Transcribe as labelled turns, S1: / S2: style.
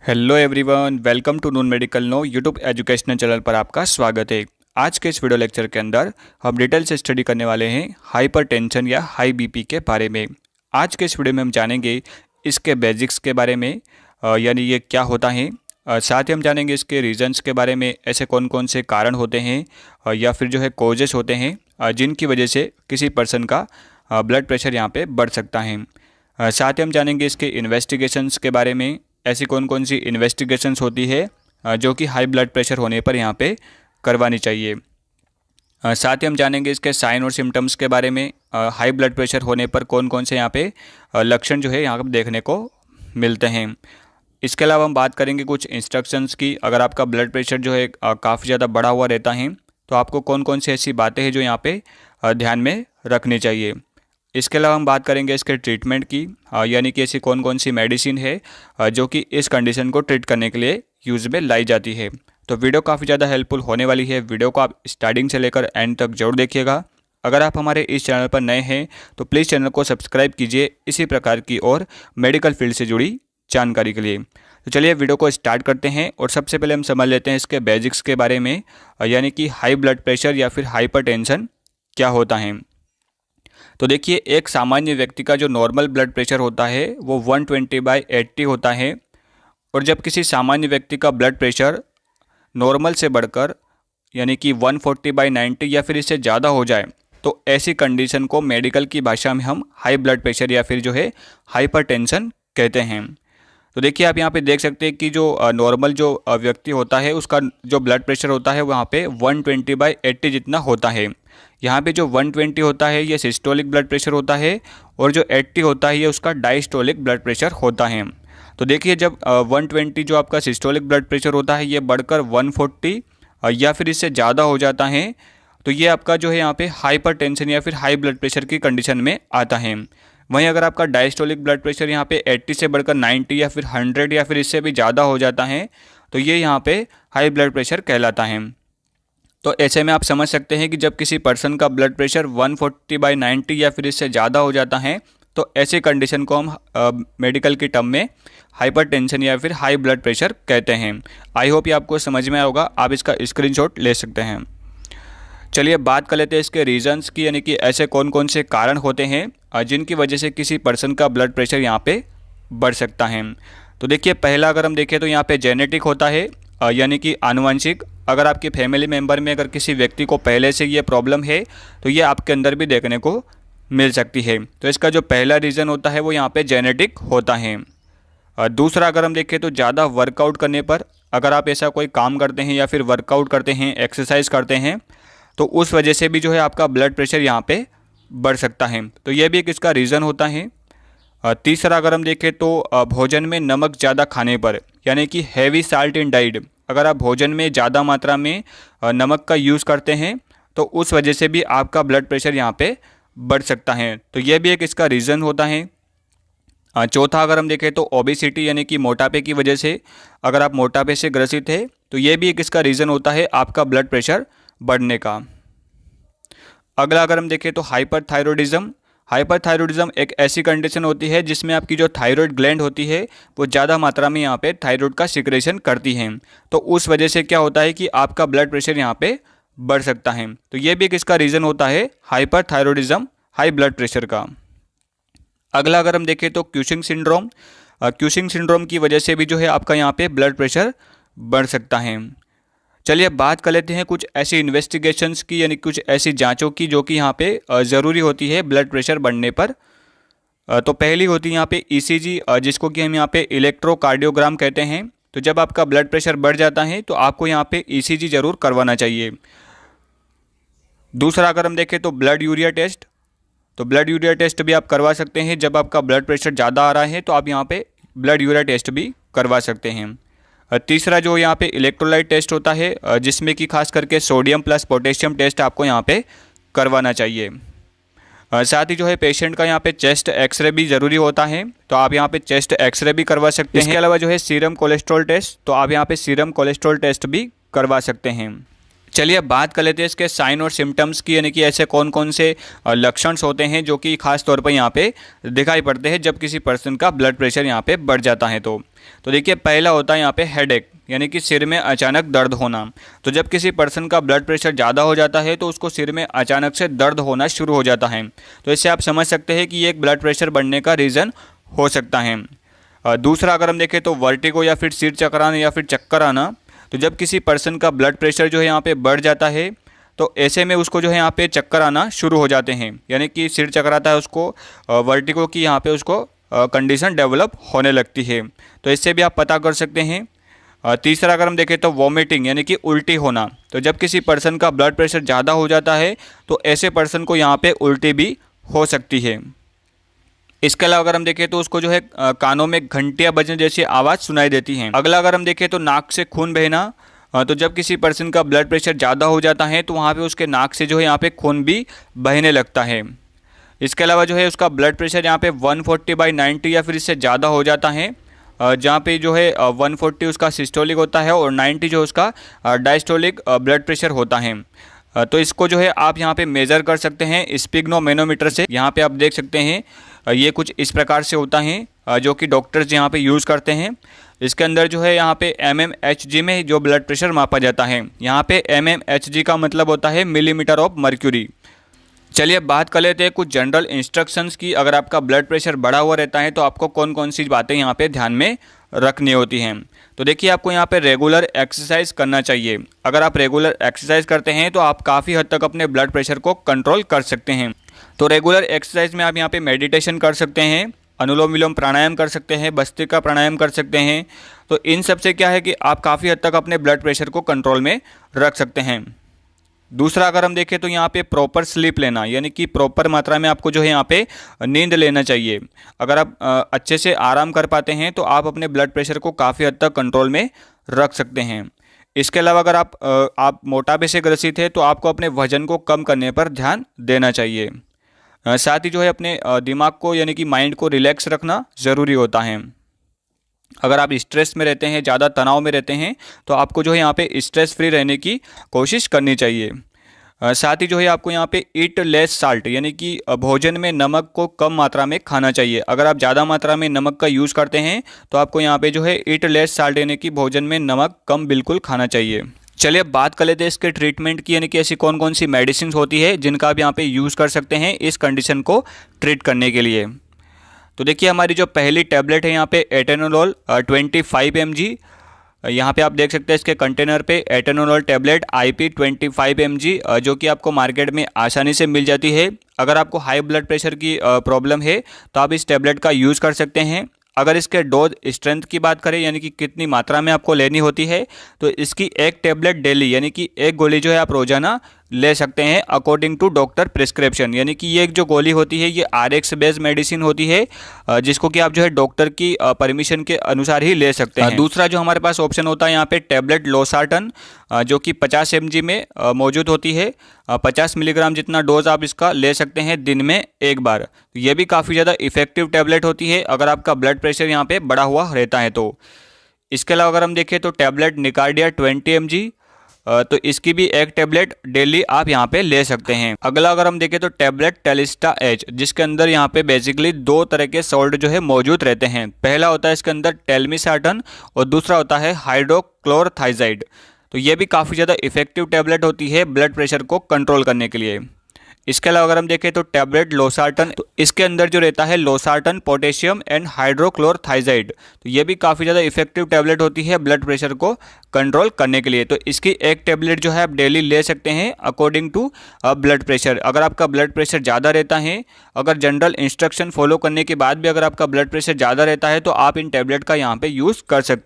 S1: Hello everyone, welcome to noon medical नो YouTube educational channel पर आपका स्वागत है। आज के इस वीडियो लेक्चर के अंदर हम डिटेल से स्टडी करने वाले हैं हाइपरटेंशन या हाई बीपी के बारे में। आज के इस वीडियो में हम जानेंगे इसके बेसिक्स के बारे में, यानी ये क्या होता है। साथ ही हम जानेंगे इसके रीजंस के बारे में, ऐसे कौन कौन से कारण होते हैं या फिर जो है कॉजेस होते हैं जिनकी वजह से किसी पर्सन का ब्लड प्रेशर यहाँ पे बढ़ सकता है। साथ ही हम जानेंगे इसके इन्वेस्टिगेशंस के बारे में, ऐसी कौन कौन सी इन्वेस्टिगेशंस होती है जो कि हाई ब्लड प्रेशर होने पर यहाँ पे करवानी चाहिए। साथ ही हम जानेंगे इसके साइन और सिम्टम्स के बारे में, हाई ब्लड प्रेशर होने पर कौन कौन से यहाँ पे लक्षण जो है यहाँ पर देखने को मिलते हैं। इसके अलावा हम बात करेंगे कुछ इंस्ट्रक्शंस की। अगर आपका ब्लड प्रेशर जो है काफ़ी ज़्यादा बढ़ा हुआ रहता है तो आपको कौन कौन सी ऐसी बातें हैं जो यहाँ पे ध्यान में रखनी चाहिए। इसके अलावा हम बात करेंगे इसके ट्रीटमेंट की, यानी कि ऐसी कौन कौन सी मेडिसिन है जो कि इस कंडीशन को ट्रीट करने के लिए यूज़ में लाई जाती है। तो वीडियो काफ़ी ज़्यादा हेल्पफुल होने वाली है। वीडियो को आप स्टार्टिंग से लेकर एंड तक जरूर देखिएगा। अगर आप हमारे इस चैनल पर नए हैं तो प्लीज़ चैनल को सब्सक्राइब कीजिए इसी प्रकार की और मेडिकल फील्ड से जुड़ी जानकारी के लिए। तो चलिए वीडियो को स्टार्ट करते हैं और सबसे पहले हम समझ लेते हैं इसके बेसिक्स के बारे में, यानी कि हाई ब्लड प्रेशर या फिर हाइपरटेंशन क्या होता है। तो देखिए, एक सामान्य व्यक्ति का जो नॉर्मल ब्लड प्रेशर होता है वो 120/80 होता है, और जब किसी सामान्य व्यक्ति का ब्लड प्रेशर नॉर्मल से बढ़कर यानी कि 140/90 या फिर इससे ज़्यादा हो जाए तो ऐसी कंडीशन को मेडिकल की भाषा में हम हाई ब्लड प्रेशर या फिर जो है हाइपरटेंशन कहते हैं। तो देखिए, आप यहाँ पे देख सकते हैं कि जो नॉर्मल जो व्यक्ति होता है उसका जो ब्लड प्रेशर होता है वहाँ पे 120/80 जितना होता है। यहाँ पे जो 120 होता है ये सिस्टोलिक ब्लड प्रेशर होता है, और जो 80 होता है ये उसका डायस्टोलिक ब्लड प्रेशर होता है। तो देखिए, जब 120 जो आपका सिस्टोलिक ब्लड प्रेशर होता है ये बढ़कर 140 या फिर इससे ज़्यादा हो जाता है तो ये आपका जो है यहाँ पे हाइपरटेंशन या फिर हाई ब्लड प्रेशर की कंडीशन में आता है। वहीं अगर आपका डायस्टोलिक ब्लड प्रेशर यहाँ पे 80 से बढ़कर 90 या फिर 100 या फिर इससे भी ज़्यादा हो जाता है तो ये यहाँ पे हाई ब्लड प्रेशर कहलाता है। तो ऐसे में आप समझ सकते हैं कि जब किसी पर्सन का ब्लड प्रेशर 140/90 या फिर इससे ज़्यादा हो जाता है तो ऐसी कंडीशन को हम मेडिकल की टर्म में हाइपरटेंशन या फिर हाई ब्लड प्रेशर कहते हैं। आई होप ये आपको समझ में आया होगा। आप इसका स्क्रीनशॉट ले सकते हैं। चलिए बात कर लेते हैं इसके रीजंस की, यानी कि ऐसे कौन कौन से कारण होते हैं जिनकी वजह से किसी पर्सन का ब्लड प्रेशर यहाँ पे बढ़ सकता है। तो देखिए, पहला अगर हम देखें तो यहाँ पे जेनेटिक होता है, यानी कि आनुवंशिक। अगर आपके फैमिली मेम्बर में अगर किसी व्यक्ति को पहले से ये प्रॉब्लम है तो ये आपके अंदर भी देखने को मिल सकती है। तो इसका जो पहला रीज़न होता है वो यहाँ पे जेनेटिक होता है। दूसरा अगर हम देखें तो ज़्यादा वर्कआउट करने पर, अगर आप ऐसा कोई काम करते हैं या फिर वर्कआउट करते हैं, एक्सरसाइज करते हैं, तो उस वजह से भी जो है आपका ब्लड प्रेशर यहाँ पे बढ़ सकता है। तो ये भी एक इसका रीज़न होता है। तीसरा अगर हम देखें तो भोजन में नमक ज़्यादा खाने पर, यानी कि हैवी साल्ट इन डाइट, अगर आप भोजन में ज़्यादा मात्रा में नमक का यूज़ करते हैं तो उस वजह से भी आपका ब्लड प्रेशर यहाँ पे बढ़ सकता है। तो ये भी एक इसका रीज़न होता है। चौथा अगर हम देखें तो ओबेसिटी, यानी कि मोटापे की वजह से, अगर आप मोटापे से ग्रसित है तो ये भी एक इसका रीज़न होता है आपका ब्लड प्रेशर बढ़ने का। अगला अगर हम देखें तो हाइपरथायरॉयडिज्म। हाइपरथायरॉयडिज्म एक ऐसी कंडीशन होती है जिसमें आपकी जो थायराइड ग्लैंड होती है वो ज़्यादा मात्रा में यहाँ पे थायराइड का सिक्रेशन करती है। तो उस वजह से क्या होता है कि आपका ब्लड प्रेशर यहाँ पे बढ़ सकता है। तो ये भी एक इसका रीज़न होता है हाइपरथायरॉयडिज्म, हाई ब्लड प्रेशर का। अगला अगर हम देखें तो क्यूशिंग सिंड्रोम। क्यूशिंग सिंड्रोम की वजह से भी जो है आपका यहाँ पे ब्लड प्रेशर बढ़ सकता है। चलिए बात कर लेते हैं कुछ ऐसी इन्वेस्टिगेशंस की, यानी कुछ ऐसी जांचों की जो कि यहाँ पे ज़रूरी होती है ब्लड प्रेशर बढ़ने पर। तो पहली होती है यहाँ पे ईसीजी, जिसको कि हम यहाँ पे इलेक्ट्रोकार्डियोग्राम कहते हैं। तो जब आपका ब्लड प्रेशर बढ़ जाता है तो आपको यहाँ पे ईसीजी ज़रूर करवाना चाहिए। दूसरा अगर हम देखें तो ब्लड यूरिया टेस्ट। तो ब्लड यूरिया टेस्ट भी आप करवा सकते हैं। जब आपका ब्लड प्रेशर ज़्यादा आ रहा है तो आप यहाँ पे ब्लड यूरिया टेस्ट भी करवा सकते हैं। तीसरा जो यहाँ पे इलेक्ट्रोलाइट टेस्ट होता है, जिसमें कि खास करके सोडियम प्लस पोटेशियम टेस्ट आपको यहाँ पे करवाना चाहिए। साथ ही जो है पेशेंट का यहाँ पे चेस्ट एक्सरे भी ज़रूरी होता है, तो आप यहाँ पे चेस्ट एक्सरे भी करवा सकते हैं। इसके अलावा जो है सीरम कोलेस्ट्रॉल टेस्ट, तो आप यहाँ पे सीरम कोलेस्ट्रॉल टेस्ट भी करवा सकते हैं। चलिए अब बात कर लेते हैं इसके साइन और सिम्टम्स की, यानी कि ऐसे कौन कौन से लक्षण होते हैं जो कि खास तौर पर यहाँ पे दिखाई पड़ते हैं जब किसी पर्सन का ब्लड प्रेशर यहाँ पे बढ़ जाता है। तो देखिए पहला होता है यहाँ पे हेडेक, यानी कि सिर में अचानक दर्द होना। तो जब किसी पर्सन का ब्लड प्रेशर ज़्यादा हो जाता है तो उसको सिर में अचानक से दर्द होना शुरू हो जाता है। तो इससे आप समझ सकते हैं कि ये एक ब्लड प्रेशर बढ़ने का रीज़न हो सकता है। दूसरा अगर हम देखें तो वर्टिगो या फिर सिर चकराना या फिर चक्कर आना। तो जब किसी पर्सन का ब्लड प्रेशर जो है यहाँ पे बढ़ जाता है तो ऐसे में उसको जो है यहाँ पे चक्कर आना शुरू हो जाते हैं, यानी कि सिर चकराता है उसको, वर्टिगो की यहाँ पे उसको कंडीशन डेवलप होने लगती है। तो इससे भी आप पता कर सकते हैं। तीसरा अगर हम देखें तो वॉमिटिंग, यानी कि उल्टी होना। तो जब किसी पर्सन का ब्लड प्रेशर ज़्यादा हो जाता है तो ऐसे पर्सन को यहाँ पे उल्टी भी हो सकती है। इसके अलावा अगर हम देखें तो उसको जो है कानों में घंटियां बजने जैसी आवाज़ सुनाई देती हैं। अगला अगर हम देखें तो नाक से खून बहना। तो जब किसी पर्सन का ब्लड प्रेशर ज़्यादा हो जाता है तो वहाँ पे उसके नाक से जो है यहाँ पे खून भी बहने लगता है। इसके अलावा जो है उसका ब्लड प्रेशर यहाँ पे 140/90 या फिर इससे ज़्यादा हो जाता है, जहाँ पे जो है 140 उसका सिस्टोलिक होता है और 90 जो उसका डायस्टोलिक ब्लड प्रेशर होता है। तो इसको जो है आप यहाँ पे मेज़र कर सकते हैं स्पिग्नोमेनोमीटर से। यहाँ पे आप देख सकते हैं ये कुछ इस प्रकार से होता है जो कि डॉक्टर्स यहाँ पे यूज़ करते हैं। इसके अंदर जो है यहाँ पे mmHg में जो ब्लड प्रेशर मापा जाता है। यहाँ पे mmHg का मतलब होता है मिलीमीटर ऑफ मर्क्यूरी। चलिए अब बात कर लेते हैं कुछ जनरल इंस्ट्रक्शंस की। अगर आपका ब्लड प्रेशर बढ़ा हुआ रहता है तो आपको कौन कौन सी बातें यहाँ पे ध्यान में रखनी होती हैं। तो देखिए आपको यहाँ पे रेगुलर एक्सरसाइज करना चाहिए। अगर आप रेगुलर एक्सरसाइज करते हैं तो आप काफ़ी हद तक अपने ब्लड प्रेशर को कंट्रोल कर सकते हैं। तो रेगुलर एक्सरसाइज में आप यहाँ पे मेडिटेशन कर सकते हैं, अनुलोम विलोम प्राणायाम कर सकते हैं, भस्त्रिका प्राणायाम कर सकते हैं। तो इन सब से क्या है कि आप काफ़ी हद तक अपने ब्लड प्रेशर को कंट्रोल में रख सकते हैं। दूसरा अगर हम देखें तो यहाँ पे प्रॉपर स्लीप लेना, यानी कि प्रॉपर मात्रा में आपको जो है यहाँ पे नींद लेना चाहिए। अगर आप अच्छे से आराम कर पाते हैं तो आप अपने ब्लड प्रेशर को काफ़ी हद तक कंट्रोल में रख सकते हैं। इसके अलावा अगर आप मोटापे से ग्रसित है तो आपको अपने वजन को कम करने पर ध्यान देना चाहिए। साथ ही जो है अपने दिमाग को यानी कि माइंड को रिलैक्स रखना ज़रूरी होता है। अगर आप स्ट्रेस में रहते हैं, ज़्यादा तनाव में रहते हैं, तो आपको जो है यहाँ पे स्ट्रेस फ्री रहने की कोशिश करनी चाहिए। साथ ही जो है आपको यहाँ पे ईट लेस साल्ट, यानी कि भोजन में नमक को कम मात्रा में खाना चाहिए। अगर आप ज़्यादा मात्रा में नमक का यूज़ करते हैं तो आपको यहाँ पे जो है ईट लेस साल्ट, यानी कि भोजन में नमक कम बिल्कुल खाना चाहिए। चलिए अब बात कर लेते हैं इसके ट्रीटमेंट की, यानी कि ऐसी कौन कौन सी मेडिसिन होती है जिनका आप यहाँ पे यूज़ कर सकते हैं इस कंडीशन को ट्रीट करने के लिए। तो देखिए हमारी जो पहली टैबलेट है यहाँ पे एटेनोल 25 mg। यहाँ पे आप देख सकते हैं इसके कंटेनर पे एटेनोल टैबलेट IP 25 mg, जो कि आपको मार्केट में आसानी से मिल जाती है। अगर आपको हाई ब्लड प्रेशर की प्रॉब्लम है तो आप इस टैबलेट का यूज़ कर सकते हैं। अगर इसके डोज स्ट्रेंथ की बात करें, यानी कि कितनी मात्रा में आपको लेनी होती है, तो इसकी एक टैबलेट डेली, यानी कि एक गोली जो है आप रोजाना ले सकते हैं अकॉर्डिंग टू डॉक्टर प्रिस्क्रिप्शन। यानी कि ये एक जो गोली होती है ये RX बेस्ड मेडिसिन होती है, जिसको कि आप जो है डॉक्टर की परमिशन के अनुसार ही ले सकते हैं। दूसरा जो हमारे पास ऑप्शन होता है यहाँ पे टैबलेट लोसार्टन, जो कि 50 mg में मौजूद होती है। 50 मिलीग्राम जितना डोज आप इसका ले सकते हैं दिन में एक बार। ये भी काफ़ी ज़्यादा इफेक्टिव टैबलेट होती है अगर आपका ब्लड प्रेशर यहाँ पे बढ़ा हुआ रहता है तो। इसके अलावा अगर हम देखें तो टैबलेट निकार्डिया 20 mg, तो इसकी भी एक टैबलेट डेली आप यहाँ पे ले सकते हैं। अगला अगर हम देखें तो टैबलेट टेलिस्टा एच, जिसके अंदर यहाँ पे बेसिकली दो तरह के सॉल्ट जो है मौजूद रहते हैं। पहला होता है इसके अंदर टेलमिसार्टन और दूसरा होता है हाइड्रोक्लोरथाइजाइड। तो ये भी काफ़ी ज़्यादा इफेक्टिव टैबलेट होती है ब्लड प्रेशर को कंट्रोल करने के लिए। इसके अलावा अगर हम देखें तो टैबलेट लोसार्टन, तो इसके अंदर जो रहता है लोसार्टन पोटेशियम एंड हाइड्रोक्लोरथाइजाइड। तो ये भी काफ़ी ज़्यादा इफेक्टिव टैबलेट होती है ब्लड प्रेशर को कंट्रोल करने के लिए। तो इसकी एक टैबलेट जो है आप डेली ले सकते हैं अकॉर्डिंग टू ब्लड प्रेशर। अगर आपका ब्लड प्रेशर ज़्यादा रहता है, अगर जनरल इंस्ट्रक्शन फॉलो करने के बाद भी अगर आपका ब्लड प्रेशर ज़्यादा रहता है तो आप इन टैबलेट का यहाँ पर यूज़ कर सकते हैं।